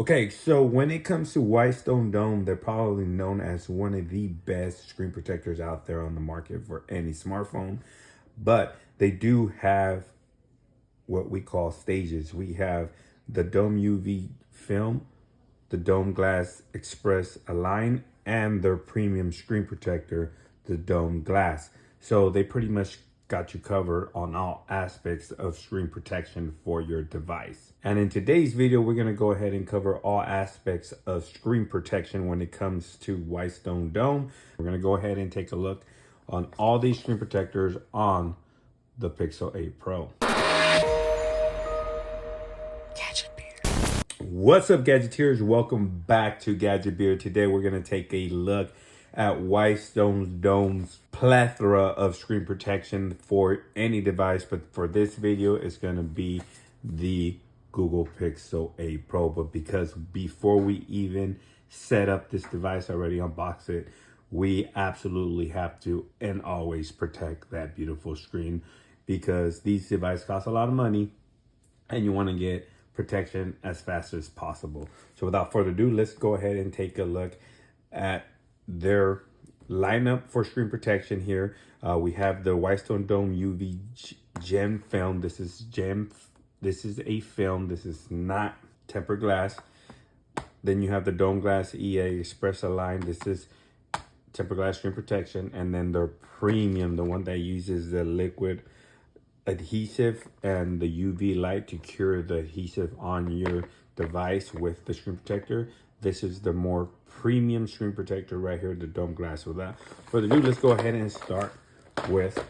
Okay, so when it comes to Whitestone Dome, they're probably known as one of the best screen protectors out there on the market for any smartphone. But they do have what we call stages. We have the Dome UV film, the Dome Glass Express Align, and their premium screen protector, the Dome Glass. So they pretty much got you covered on all aspects of screen protection for your device. And in today's video, we're gonna go ahead and cover all aspects of screen protection when it comes to Whitestone Dome. We're gonna go ahead and take a look on all these screen protectors on the Pixel 8 Pro. What's up, Gadgeteers? Welcome back to Gadget Beer. Today we're going to take a look at Whitestone Dome's plethora of screen protection for any device, but for this video it's going to be the Google Pixel 8 Pro. But because before we even set up this device, already unbox it, we absolutely have to and always protect that beautiful screen, because these devices cost a lot of money and you want to get protection as fast as possible. So without further ado, let's go ahead and take a look at their lineup for screen protection here. We have the Whitestone Dome UV Gem film. This is a film. This is not tempered glass. Then you have the Dome Glass EA Express Align. This is tempered glass screen protection. And then their premium, the one that uses the liquid adhesive and the UV light to cure the adhesive on your device with the screen protector. This is the more premium screen protector right here, the Dome Glass. So without further ado, let's go ahead and start with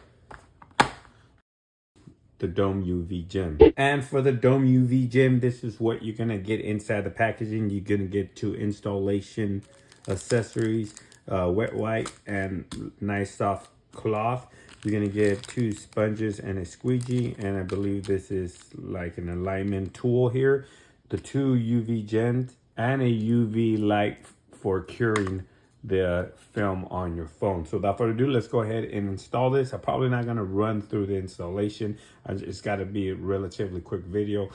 the Dome UV Gem. And for the Dome UV Gem, this is what you're gonna get inside the packaging. You're gonna get 2 installation accessories, wet wipe and nice soft cloth. You're gonna get 2 sponges and a squeegee, and I believe this is like an alignment tool here. The 2 UV gems and a UV light for curing the film on your phone. So without further ado, let's go ahead and install this. I'm probably not gonna run through the installation. It's gotta be a relatively quick video.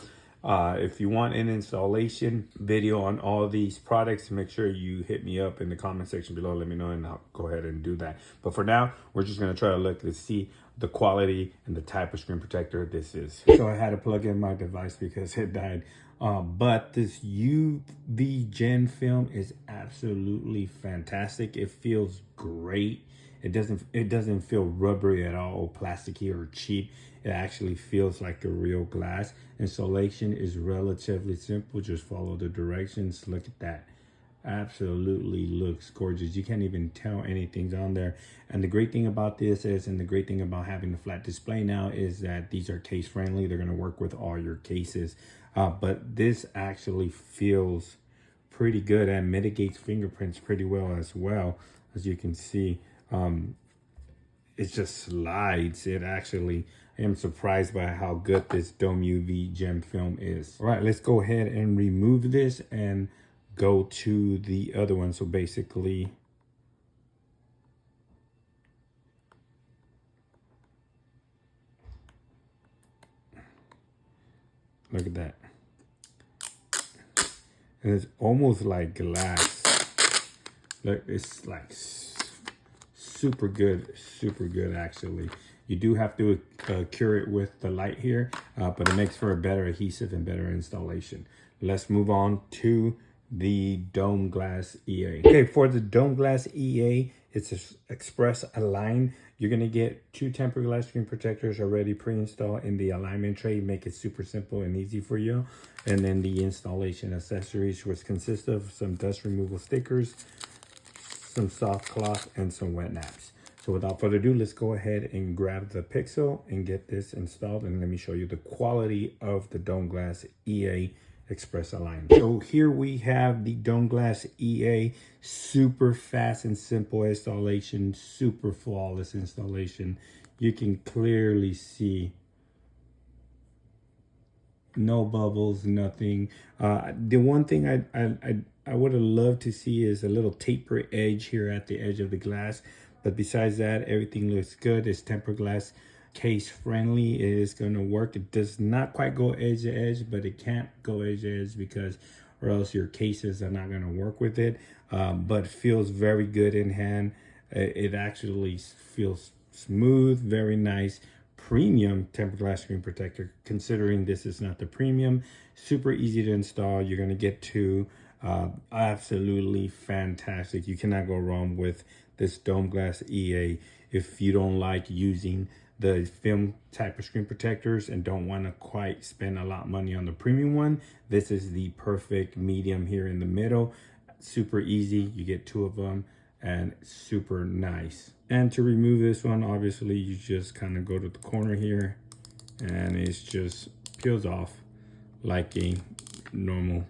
If you want an installation video on all these products, make sure you hit me up in the comment section below. Let me know and I'll go ahead and do that. But for now, we're just going to try to look to see the quality and the type of screen protector this is. So I had to plug in my device because it died. But this UV Gen film is absolutely fantastic. It feels great. It doesn't feel rubbery at all, plasticky or cheap. It actually feels like a real glass. Installation is relatively simple. Just follow the directions. Look at that. Absolutely looks gorgeous. You can't even tell anything's on there. And the great thing about this is, and the great thing about having the flat display now, is that these are case friendly. They're going to work with all your cases. But this actually feels pretty good and mitigates fingerprints pretty well as well. As you can see, it just slides. It actually, I am surprised by how good this Dome UV Gem film is. All right, let's go ahead and remove this and go to the other one. So basically, look at that. And it's almost like glass. Look, it's like super good actually. You do have to cure it with the light here, but it makes for a better adhesive and better installation. Let's move on to the Dome Glass EA. Okay, for the Dome Glass EA, it's an Express Align. You're gonna get 2 tempered glass screen protectors already pre-installed in the alignment tray. Make it super simple and easy for you. And then the installation accessories, which consist of some dust removal stickers, some soft cloth, and some wet naps. So without further ado, let's go ahead and grab the Pixel and get this installed. And let me show you the quality of the Dome Glass EA Express Align. So here we have the Dome Glass EA, super fast and simple installation, super flawless installation. You can clearly see no bubbles, nothing. The one thing I would have loved to see is a little taper edge here at the edge of the glass. But besides that, everything looks good. It's tempered glass, case friendly. It is going to work. It does not quite go edge to edge, but it can't go edge to edge because or else your cases are not going to work with it. But feels very good in hand. It actually feels smooth, very nice. Premium tempered glass screen protector, considering this is not the premium. Super easy to install. You're going to get two. Absolutely fantastic. You cannot go wrong with this dome glass EA. If you don't like using the film type of screen protectors and don't want to quite spend a lot of money on the premium one, this is the perfect medium here in the middle. Super easy. You get two of them and super nice. And to remove this one, obviously you just kind of go to the corner here and it's just peels off like a normal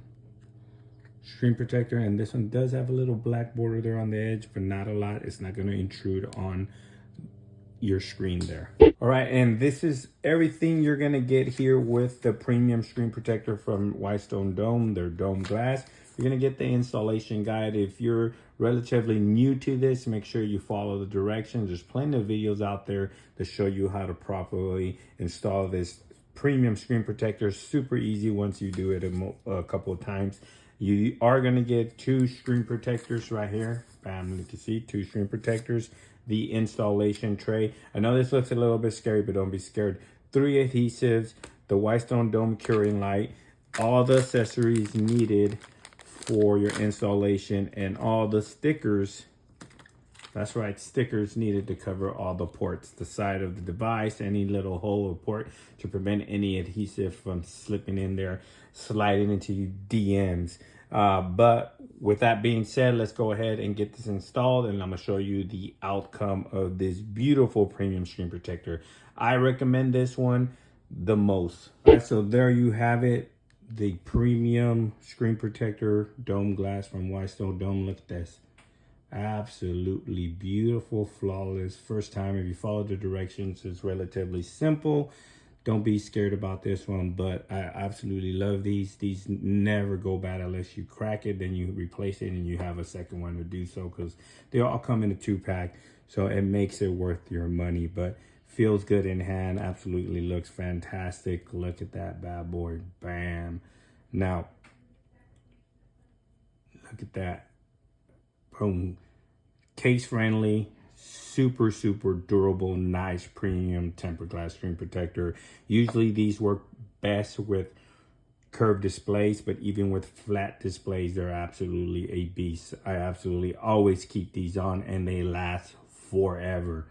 screen protector. And this one does have a little black border there on the edge, but not a lot. It's not going to intrude on your screen there. All right, and this is everything you're gonna get here with the premium screen protector from Whitestone Dome, their dome glass. You're gonna get the installation guide. If you're relatively new to this, make sure you follow the directions. There's plenty of videos out there to show you how to properly install this premium screen protector. Super easy once you do it a couple of times. You are gonna get two screen protectors right here. Bam, you can see two screen protectors. The installation tray. I know this looks a little bit scary, but don't be scared. 3 adhesives, the Whitestone Dome curing light, all the accessories needed for your installation, and all the stickers. That's right, stickers needed to cover all the ports, the side of the device, any little hole or port to prevent any adhesive from slipping in there, sliding into your DMs. But with that being said, let's go ahead and get this installed, and I'm gonna show you the outcome of this beautiful premium screen protector. I recommend this one the most. All right, so there you have it, the premium screen protector dome glass from Whitestone Dome. Look at this. Absolutely beautiful, flawless. First time, if you follow the directions, it's relatively simple. Don't be scared about this one, but I absolutely love these. These never go bad unless you crack it, then you replace it and you have a second one to do so, because they all come in a 2-pack. So it makes it worth your money, but feels good in hand. Absolutely looks fantastic. Look at that bad boy. Bam. Now, look at that. Boom. Case friendly. Super durable, nice premium tempered glass screen protector. Usually these work best with curved displays, but even with flat displays, they're absolutely a beast. I absolutely always keep these on and they last forever.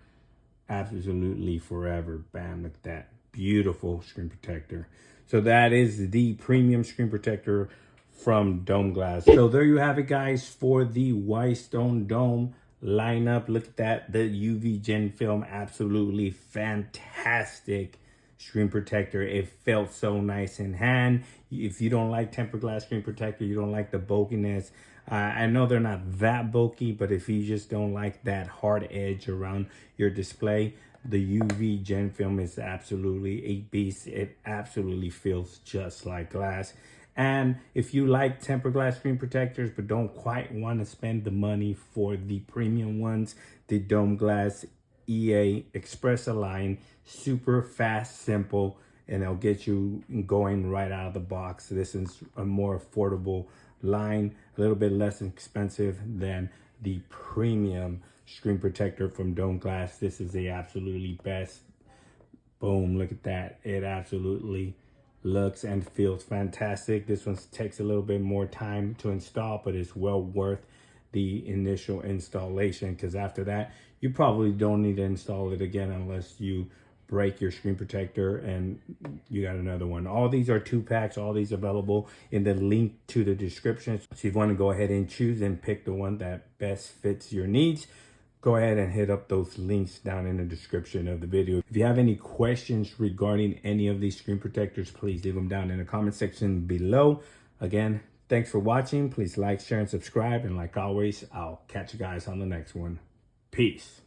Absolutely forever. Bam, look at that. Beautiful screen protector. So that is the premium screen protector from Dome Glass. So there you have it, guys, for the Whitestone Dome lineup. Look at that, the UV Gen film, absolutely fantastic screen protector. It felt so nice in hand. If you don't like tempered glass screen protector, you don't like the bulkiness, I know they're not that bulky, but if you just don't like that hard edge around your display, the UV Gen film is absolutely a beast. It absolutely feels just like glass. And if you like tempered glass screen protectors but don't quite want to spend the money for the premium ones, the Dome Glass EA Express Align, super fast, simple, and they'll get you going right out of the box. This is a more affordable line, a little bit less expensive than the premium screen protector from Dome Glass. This is the absolutely best. Boom, look at that. It absolutely looks and feels fantastic. This one takes a little bit more time to install, but it's well worth the initial installation, because after that you probably don't need to install it again unless you break your screen protector and you got another one. All these are 2-packs, all these available in the link to the description. So if you want to go ahead and choose and pick the one that best fits your needs, go ahead and hit up those links down in the description of the video. If you have any questions regarding any of these screen protectors, please leave them down in the comment section below. Again, thanks for watching. Please like, share, and subscribe. And like always, I'll catch you guys on the next one. Peace.